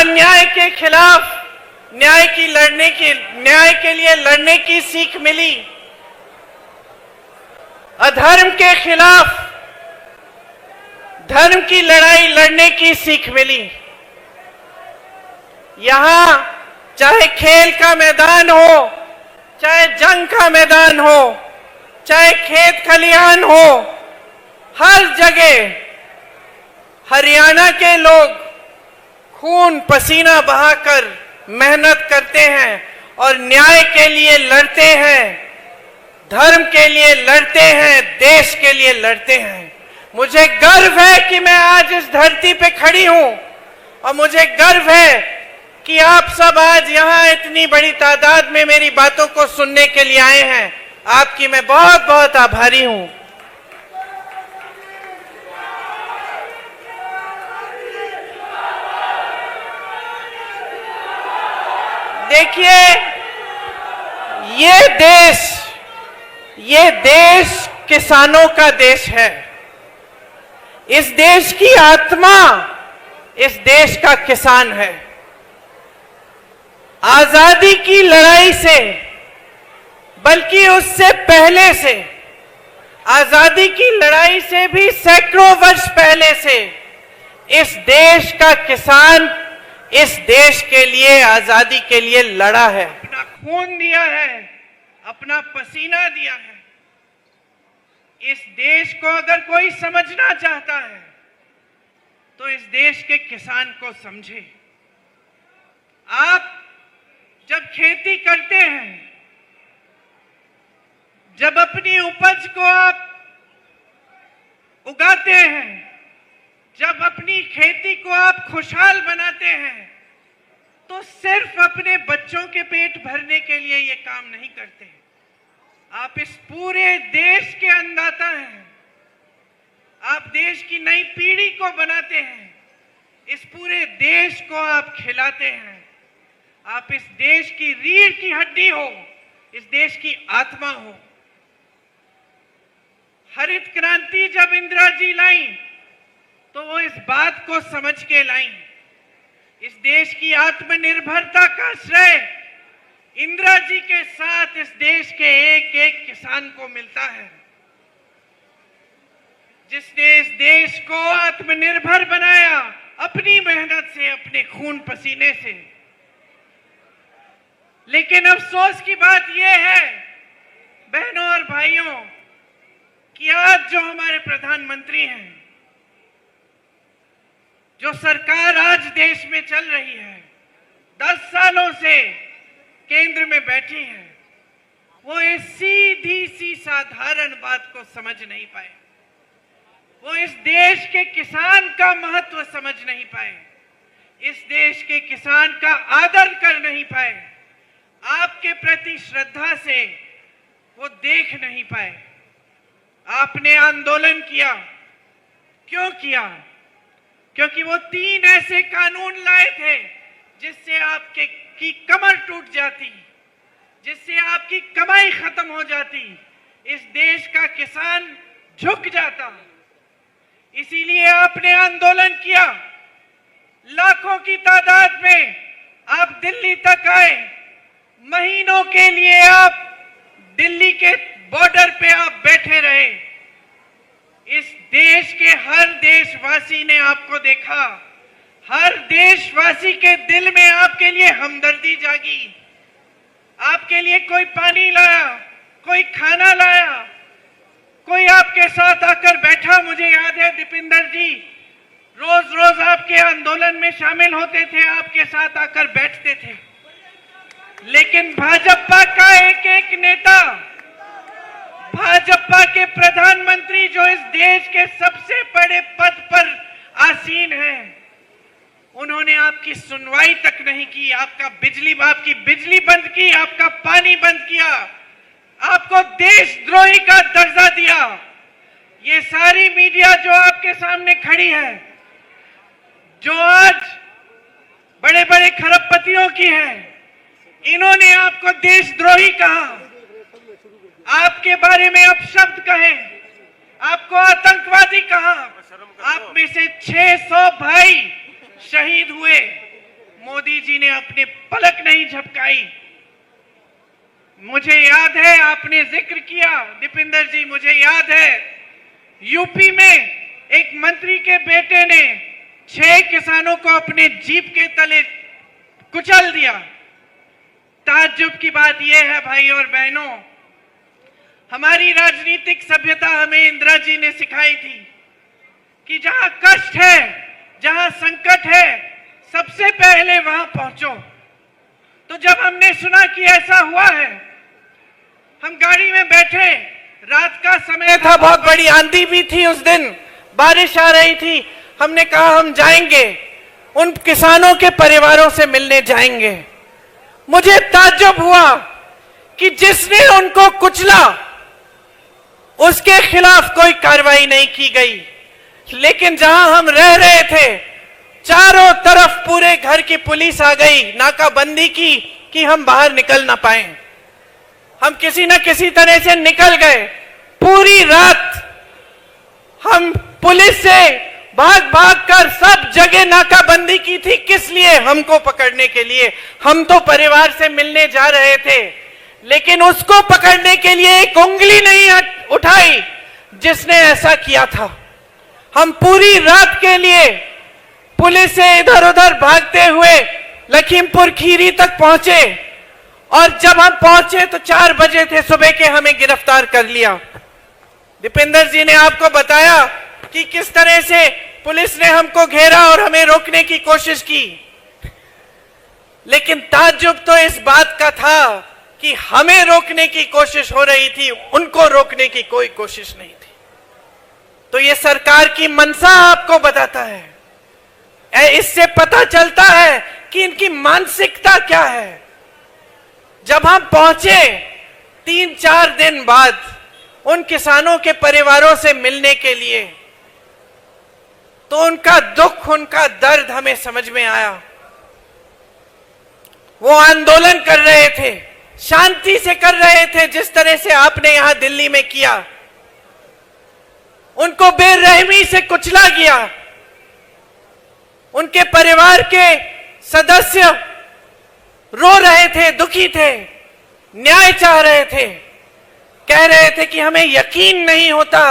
अन्याय के खिलाफ न्याय के लिए लड़ने की सीख मिली, अधर्म के खिलाफ धर्म की लड़ाई लड़ने की सीख मिली। यहां चाहे खेल का मैदान हो, चाहे जंग का मैदान हो, चाहे खेत खलिहान हो, हर जगह हरियाणा के लोग खून पसीना बहाकर मेहनत करते हैं और न्याय के लिए लड़ते हैं, धर्म के लिए लड़ते हैं, देश के लिए लड़ते हैं। मुझे गर्व है कि मैं आज इस धरती पे खड़ी हूं और मुझे गर्व है कि आप सब आज यहां इतनी बड़ी तादाद में मेरी बातों को सुनने के लिए आए हैं। आपकी मैं बहुत बहुत आभारी हूं। देखिए, ये देश किसानों का देश है। इस देश की आत्मा इस देश का किसान है। आजादी की लड़ाई से, बल्कि उससे पहले से, आजादी की लड़ाई से भी सैकड़ों वर्ष पहले से इस देश का किसान इस देश के लिए, आजादी के लिए लड़ा है, अपना खून दिया है, अपना पसीना दिया है। इस देश को अगर कोई समझना चाहता है तो इस देश के किसान को समझे। आप जब खेती करते हैं, जब अपनी उपज को आप उगाते हैं, जब अपनी खेती को आप खुशहाल बनाते हैं, तो सिर्फ अपने बच्चों के पेट भरने के लिए ये काम नहीं करते। आप इस पूरे देश के अन्नदाता हैं। आप देश की नई पीढ़ी को बनाते हैं। इस पूरे देश को आप खिलाते हैं। आप इस देश की रीढ़ की हड्डी हो, इस देश की आत्मा हो। हरित क्रांति जब इंदिरा जी लाई तो वो इस बात को समझ के लाई। इस देश की आत्मनिर्भरता का श्रेय इंदिरा जी के साथ इस देश के एक एक किसान को मिलता है, जिसने इस देश को आत्मनिर्भर बनाया अपनी मेहनत से, अपने खून पसीने से। लेकिन अफसोस की बात यह है बहनों और भाइयों कि आज जो हमारे प्रधानमंत्री हैं, जो सरकार आज देश में चल रही है, 10 सालों से केंद्र में बैठी है, वो इस सीधी सी साधारण बात को समझ नहीं पाए। वो इस देश के किसान का महत्व समझ नहीं पाए, इस देश के किसान का आदर कर नहीं पाए, आपके प्रति श्रद्धा से वो देख नहीं पाए। आपने आंदोलन किया, क्यों किया? क्योंकि वो 3 ऐसे कानून लाए थे जिससे आपके की कमर टूट जाती, जिससे आपकी कमाई खत्म हो जाती, इस देश का किसान झुक जाता। इसीलिए आपने आंदोलन किया। लाखों की तादाद में आप दिल्ली तक आए। महीनों के लिए आप दिल्ली के बॉर्डर पे आप बैठे रहे। इस देश के हर देशवासी ने आपको देखा। हर देशवासी के दिल में आपके लिए हमदर्दी जागी। आपके लिए कोई पानी लाया, कोई खाना लाया, कोई आपके साथ आकर बैठा। मुझे याद है दीपिंदर जी रोज रोज आपके आंदोलन में शामिल होते थे, आपके साथ आकर बैठते थे। लेकिन भाजपा का एक एक नेता, भाजपा के प्रधानमंत्री जो इस देश के सबसे बड़े पद पर आसीन हैं, उन्होंने आपकी सुनवाई तक नहीं की। आपकी बिजली बंद की, आपका पानी बंद किया, आपको देशद्रोही का दर्जा दिया। ये सारी मीडिया जो आपके सामने खड़ी है, जो आज बड़े बड़े खरबपतियों की है, इन्होंने आपको देशद्रोही कहा, आपके बारे में अपशब्द कहे, आपको आतंकवादी कहा। आप में से 600 भाई शहीद हुए, मोदी जी ने अपने पलक नहीं झपकाई। मुझे याद है, आपने जिक्र किया दीपेंद्र जी, मुझे याद है यूपी में एक मंत्री के बेटे ने 6 किसानों को अपने जीप के तले कुचल दिया। ताज्जुब की बात यह है भाई और बहनों, हमारी राजनीतिक सभ्यता हमें इंदिरा जी ने सिखाई थी कि जहां कष्ट है, जहां संकट है, सबसे पहले वहां पहुंचो। तो जब हमने सुना कि ऐसा हुआ है, हम गाड़ी में बैठे, रात का समय था, बहुत बड़ी आंधी भी थी उस दिन, बारिश आ रही थी। हमने कहा हम जाएंगे, उन किसानों के परिवारों से मिलने जाएंगे। मुझे ताज्जुब हुआ कि जिसने उनको कुचला उसके खिलाफ कोई कार्रवाई नहीं की गई, लेकिन जहां हम रह रहे थे चारों तरफ पूरे घर की पुलिस आ गई, नाकाबंदी की कि हम बाहर निकल ना पाए। हम किसी न किसी तरह से निकल गए। पूरी रात हम पुलिस से भाग भाग कर सब जगह नाकाबंदी की थी। किस लिए? हमको पकड़ने के लिए। हम तो परिवार से मिलने जा रहे थे, लेकिन उसको पकड़ने के लिए एक उंगली नहीं उठाई जिसने ऐसा किया था। हम पूरी रात के लिए पुलिस से इधर उधर भागते हुए लखीमपुर खीरी तक पहुंचे, और जब हम पहुंचे तो 4 बजे थे सुबह के, हमें गिरफ्तार कर लिया। दीपेंद्र जी ने आपको बताया कि किस तरह से पुलिस ने हमको घेरा और हमें रोकने की कोशिश की, लेकिन ताज्जुब तो इस बात का था कि हमें रोकने की कोशिश हो रही थी, उनको रोकने की कोई कोशिश नहीं थी। तो ये सरकार की मंशा आपको बताता है, इससे पता चलता है कि इनकी मानसिकता क्या है। जब हम पहुंचे 3-4 दिन बाद उन किसानों के परिवारों से मिलने के लिए, तो उनका दुख, उनका दर्द हमें समझ में आया। वो आंदोलन कर रहे थे, शांति से कर रहे थे, जिस तरह से आपने यहां दिल्ली में किया। उनको बेरहमी से कुचला गया। उनके परिवार के सदस्य रो रहे थे, दुखी थे, न्याय चाह रहे थे, कह रहे थे कि हमें यकीन नहीं होता,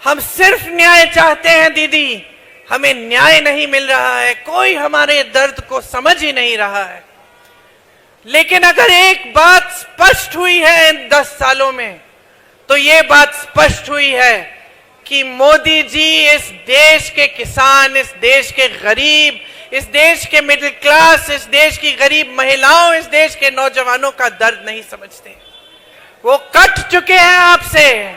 हम सिर्फ न्याय चाहते हैं दीदी, हमें न्याय नहीं मिल रहा है, कोई हमारे दर्द को समझ ही नहीं रहा है। लेकिन अगर एक बात स्पष्ट हुई है इन 10 सालों में, तो ये बात स्पष्ट हुई है कि मोदी जी इस देश के किसान, इस देश के गरीब, इस देश के मिडिल क्लास, इस देश की गरीब महिलाओं, इस देश के नौजवानों का दर्द नहीं समझते। वो कट चुके हैं आपसे।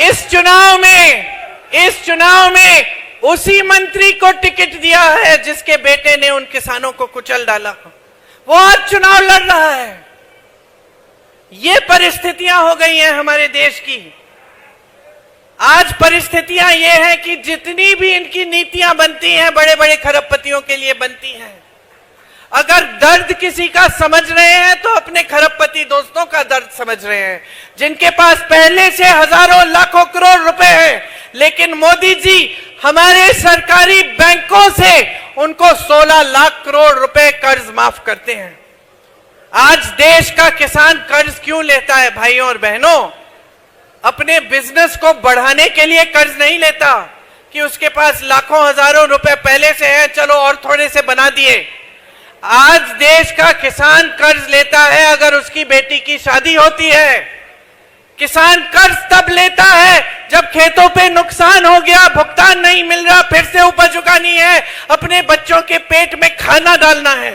इस चुनाव में उसी मंत्री को टिकट दिया है जिसके बेटे ने उन किसानों को कुचल डाला। वो आज चुनाव लड़ रहा है। ये परिस्थितियां हो गई हैं हमारे देश की। आज परिस्थितियां ये हैं कि जितनी भी इनकी नीतियां बनती हैं, बड़े बड़े खरबपतियों के लिए बनती हैं। अगर दर्द किसी का समझ रहे हैं तो अपने खरबपति दोस्तों का दर्द समझ रहे हैं, जिनके पास पहले से हजारों लाखों करोड़ रुपए हैं। लेकिन मोदी जी हमारे सरकारी बैंकों से उनको 16 लाख करोड़ रुपए कर्ज माफ करते हैं। आज देश का किसान कर्ज क्यों लेता है भाइयों और बहनों? अपने बिजनेस को बढ़ाने के लिए कर्ज नहीं लेता कि उसके पास लाखों हजारों रुपए पहले से है, चलो और थोड़े से बना दिए। आज देश का किसान कर्ज लेता है अगर उसकी बेटी की शादी होती है। किसान कर्ज तब लेता है जब खेतों पे नुकसान हो गया, भुगतान नहीं मिल रहा, फिर से उपज उगानी है, अपने बच्चों के पेट में खाना डालना है।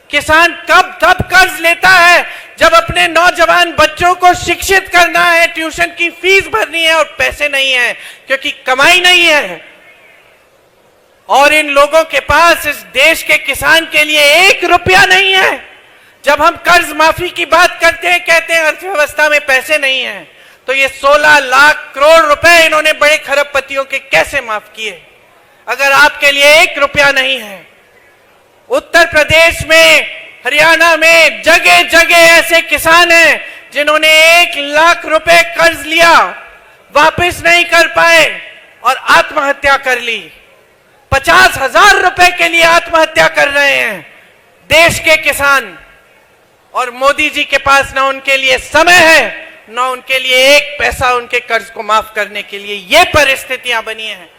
किसान तब कर्ज लेता है जब अपने नौजवान बच्चों को शिक्षित करना है, ट्यूशन की फीस भरनी है और पैसे नहीं है क्योंकि कमाई नहीं है। और इन लोगों के पास, इस देश के किसान के लिए 1 रुपया नहीं है। जब हम कर्ज माफी की बात करते हैं, कहते हैं अर्थव्यवस्था में पैसे नहीं है, तो ये 16 लाख करोड़ रुपए इन्होंने बड़े खरबपतियों के कैसे माफ किए अगर आपके लिए 1 रुपया नहीं है? उत्तर प्रदेश में, हरियाणा में जगह जगह ऐसे किसान हैं जिन्होंने 1 लाख रुपए कर्ज लिया, वापस नहीं कर पाए और आत्महत्या कर ली। 50,000 रुपए के लिए आत्महत्या कर रहे हैं देश के किसान, और मोदी जी के पास ना उनके लिए समय है, ना उनके लिए एक पैसा उनके कर्ज को माफ करने के लिए। ये परिस्थितियां बनी हैं।